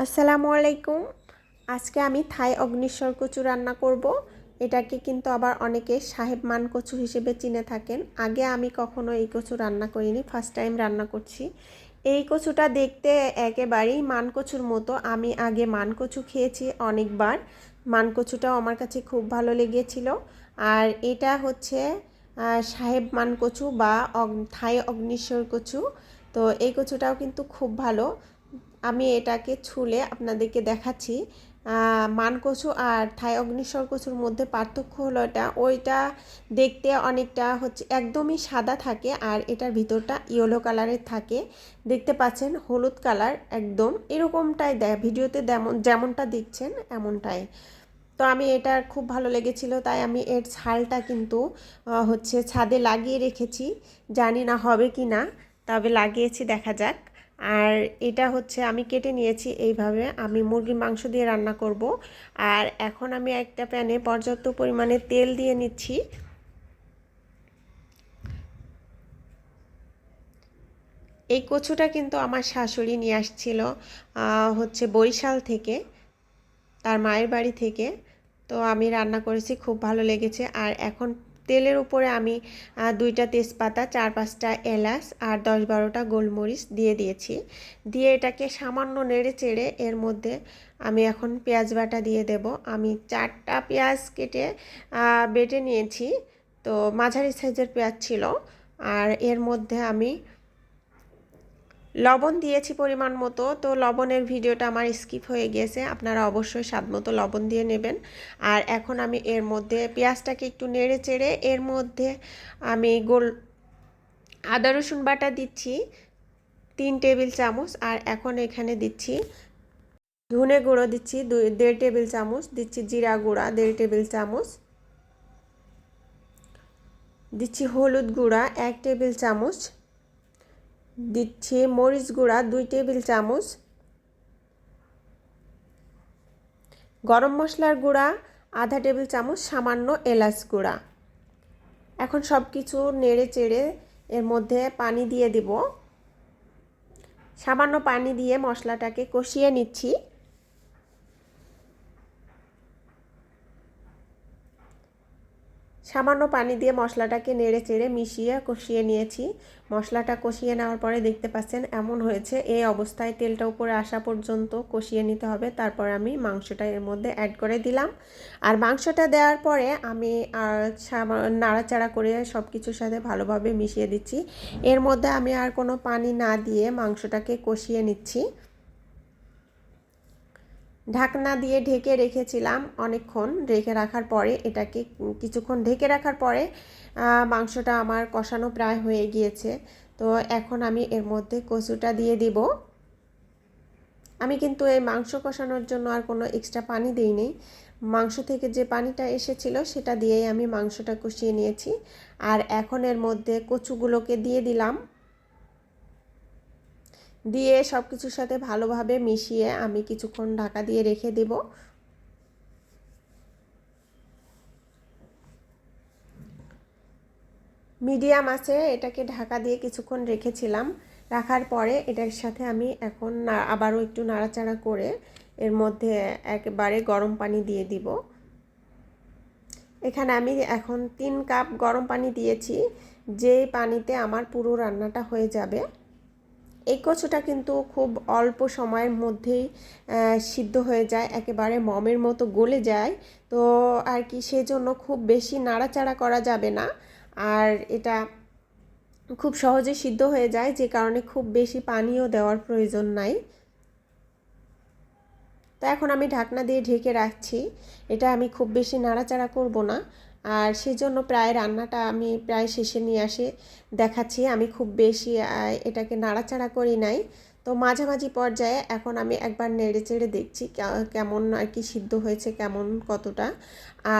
আসসালামু আলাইকুম। আজকে আমি থাই অগ্নিশ্বর কচু রান্না করব। এটাকে কিন্তু আবার অনেকে সাহেব মান কচু হিসেবে চিনে থাকেন। আগে আমি কখনো এই কচু রান্না করিনি, ফার্স্ট টাইম রান্না করছি। এই কচুটা দেখতে একেবারেই মান কচুর মতো। আমি আগে মান কচু খেয়েছি অনেকবার। মান কচুটাও আমার কাছে খুব ভালো লেগেছিল। আর এটা হচ্ছে সাহেব মান কচু বা থাই অগ্নিশ্বর কচু। তো এই কচুটাও কিন্তু খুব ভালো। আমি এটাকে ছুলে আপনাদেরকে দেখাচ্ছি। মান কচু আর থাই অগ্নিশ্বর কচুর মধ্যে পার্থক্য হলো ওইটা দেখতে অনেকটা হচ্ছে একদমই সাদা থাকে, আর এটার ভিতরটা ইয়েলো কালারের থাকে। দেখতে পাচ্ছেন হলুদ কালার, একদম এরকমটাই ভিডিওতে যেমনটা দেখছেন এমনটাই। তো আমি এটা খুব ভালো লেগেছিল, তাই আমি এর ছালটা কিন্তু হচ্ছে ছাদে লাগিয়ে রেখেছি। জানি না হবে কি না, তবে লাগিয়েছি, দেখা যাক। আর এটা হচ্ছে আমি কেটে নিয়েছি এইভাবে। আমি মুরগির মাংস দিয়ে রান্না করব। আর এখন আমি একটা প্যানে পর্যাপ্ত পরিমাণে তেল দিয়ে নিচ্ছি। এই কচুটা কিন্তু আমার শাশুড়ি নিয়ে আসছিল হচ্ছে বরিশাল থেকে, তার মায়ের বাড়ি থেকে। তো আমি রান্না করেছি, খুব ভালো লেগেছে। আর এখন তেলের উপরে আমি 2টা তেজপাতা, 4-5টা এলাচ আর 10-12টা গোলমরিচ দিয়ে দিয়েছি। দিয়ে এটাকে সামান্য নেড়ে চেড়ে এর মধ্যে আমি এখন পেঁয়াজ বাটা দিয়ে দেব। আমি 4টা পেঁয়াজ কেটে বেটে নিয়েছি। তো মাঝারি সাইজের পেঁয়াজ ছিল। আর এর মধ্যে আমি লবণ দিয়েছি পরিমাণ মতো। তো লবণের ভিডিওটা আমার স্কিপ হয়ে গিয়েছে, আপনারা অবশ্যই স্বাদ মতো লবণ দিয়ে নেবেন। আর এখন আমি এর মধ্যে পেঁয়াজটাকে একটু নেড়ে চেড়ে এর মধ্যে আমি আদা রসুন বাটা দিচ্ছি 3 টেবিল চামচ। আর এখন এখানে দিচ্ছি ধনে গুঁড়ো, দিচ্ছি 1.5 টেবিল চামচ, দিচ্ছি জিরা গুঁড়া 1.5 টেবিল চামচ, দিচ্ছি হলুদ গুঁড়া 1 টেবিল চামচ, দিচ্ছি মরিচ গুঁড়া 2 টেবিল চামচ, গরম মশলার গুঁড়া আধা টেবিল চামচ, সামান্য এলাচ গুঁড়া। এখন সব কিছু নেড়ে চেড়ে এর মধ্যে পানি দিয়ে দিব। সামান্য পানি দিয়ে মশলাটাকে কষিয়ে নিচ্ছি। সামান্য পানি দিয়ে মশলাটাকে নেড়ে চেড়ে মিশিয়ে কষিয়ে নিয়েছি। মশলাটা কষিয়ে নেওয়ার পরে দেখতে পাচ্ছেন এমন হয়েছে। এই অবস্থায় তেলটা উপরে আসা পর্যন্ত কষিয়ে নিতে হবে। তারপর আমি মাংসটা এর মধ্যে অ্যাড করে দিলাম। আর মাংসটা দেওয়ার পরে আমি নাড়াচাড়া করে সব কিছুর সাথে ভালোভাবে মিশিয়ে দিচ্ছি। এর মধ্যে আমি আর কোনো পানি না দিয়ে মাংসটাকে কষিয়ে নিচ্ছি। ঢাকনা দিয়ে ঢেকে রেখেছিলাম অনেকক্ষণ। রেখে রাখার পরে এটাকে কিছুক্ষণ ঢেকে রাখার পরে মাংসটা আমার কষানো প্রায় হয়ে গিয়েছে। তো এখন আমি এর মধ্যে কচুটা দিয়ে দিব। আমি কিন্তু এই মাংস কষানোর জন্য আর কোনো এক্সট্রা পানি দিইনি। মাংস থেকে যে পানিটা এসেছিল সেটা দিয়েই আমি মাংসটা কষিয়ে নিয়েছি। আর এখন এর মধ্যে কচুগুলোকে দিয়ে দিলাম। দিয়ে সব কিছুর সাথে ভালোভাবে মিশিয়ে আমি কিছুক্ষণ ঢাকা দিয়ে রেখে দেব। মিডিয়াম আছে এটাকে ঢাকা দিয়ে কিছুক্ষণ রেখেছিলাম। রাখার পরে এটার সাথে আমি এখন আবারও একটু নাড়াচাড়া করে এর মধ্যে একেবারে গরম পানি দিয়ে দিব। এখানে আমি এখন 3 কাপ গরম পানি দিয়েছি, যেই পানিতে আমার পুরো রান্নাটা হয়ে যাবে। এই কচুটা কিন্তু খুব অল্প সময়ের মধ্যেই সিদ্ধ হয়ে যায়, একেবারে মমের মতো গলে যায়। তো আর কি, সেজন্য খুব বেশি নাড়াচাড়া করা যাবে না। আর এটা খুব সহজে সিদ্ধ হয়ে যায়, যে কারণে খুব বেশি পানিও দেওয়ার প্রয়োজন নাই। তো এখন আমি ঢাকনা দিয়ে ঢেকে রাখছি। এটা আমি খুব বেশি নাড়াচাড়া করব না। আর সেজন্য প্রায় রান্নাটা আমি প্রায় শেষে নিয়ে আসে দেখাচ্ছি। আমি খুব বেশি এটাকে নাড়াচাড়া করি নাই। তো মাঝামাঝি পর্যায়ে এখন আমি একবার নেড়ে চেড়ে দেখছি কেমন আর কি সিদ্ধ হয়েছে, কেমন কতটা।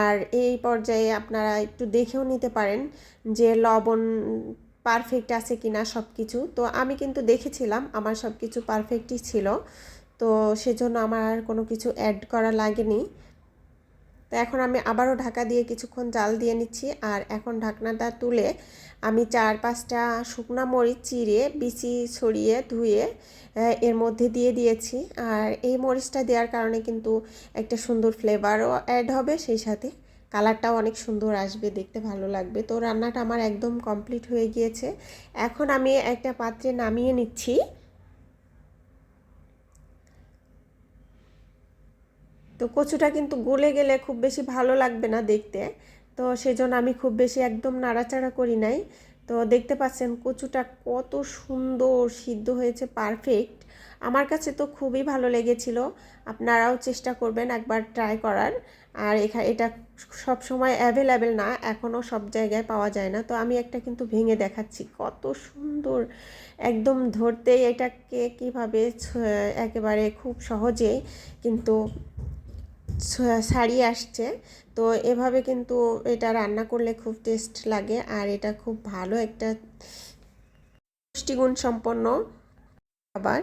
আর এই পর্যায়ে আপনারা একটু দেখেও নিতে পারেন যে লবণ পারফেক্ট আছে কিনা সব কিছু। তো আমি কিন্তু দেখেছিলাম আমার সব কিছু পারফেক্টই ছিল। তো সেজন্য আমার আর কোনো কিছু অ্যাড করা লাগেনি। তো এখন আমি আবারও ঢাকা দিয়ে কিছুক্ষণ জাল দিয়ে নিচ্ছি। আর এখন ঢাকনাটা তুলে আমি 4-5টা শুকনা মরিচ চিড়ে বিচি ছড়িয়ে ধুয়ে এর মধ্যে দিয়ে দিয়েছি। আর এই মরিচটা দেওয়ার কারণে কিন্তু একটা সুন্দর ফ্লেভারও অ্যাড হবে, সেই সাথে কালারটাও অনেক সুন্দর আসবে, দেখতে ভালো লাগবে। তো রান্নাটা আমার একদম কমপ্লিট হয়ে গিয়েছে। এখন আমি একটা পাত্রে নামিয়ে নিচ্ছি। তো কচুটা কিন্তু গলে গেলে খুব বেশি ভালো লাগবে না দেখতে, তো সেজন্য আমি খুব বেশি একদম নাড়াচাড়া করি নাই। তো দেখতে পাচ্ছেন কচুটা কত সুন্দর সিদ্ধ হয়েছে, পারফেক্ট। আমার কাছে তো খুবই ভালো লেগেছিল। আপনারাও চেষ্টা করবেন একবার ট্রাই করার। আর এটা সব সময় অ্যাভেলেবেল না, এখনও সব জায়গায় পাওয়া যায় না। তো আমি একটা কিন্তু ভেঙে দেখাচ্ছি, কত সুন্দর একদম ধরতেই এটাকে কিভাবে একেবারে খুব সহজেই কিন্তু ছাড়িয়ে আসছে। তো এভাবে কিন্তু এটা রান্না করলে খুব টেস্ট লাগে। আর এটা খুব ভালো একটা পুষ্টিগুণ সম্পন্ন খাবার।